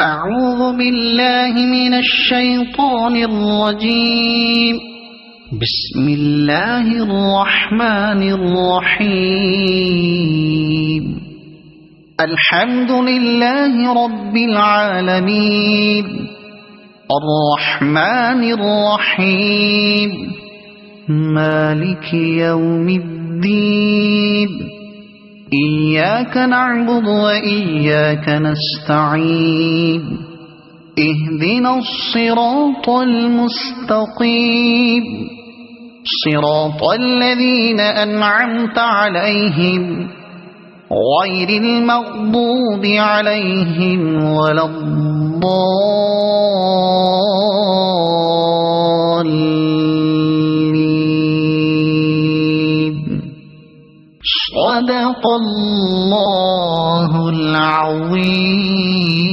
أعوذ بالله من الشيطان الرجيم. بسم الله الرحمن الرحيم. الحمد لله رب العالمين، الرحمن الرحيم، مالك يوم الدين. إياك نعبد وإياك نستعين. اهدنا الصراط المستقيم، صراط الذين أنعمت عليهم غير المغضوب عليهم ولا الضالين. صدق الله العظيم.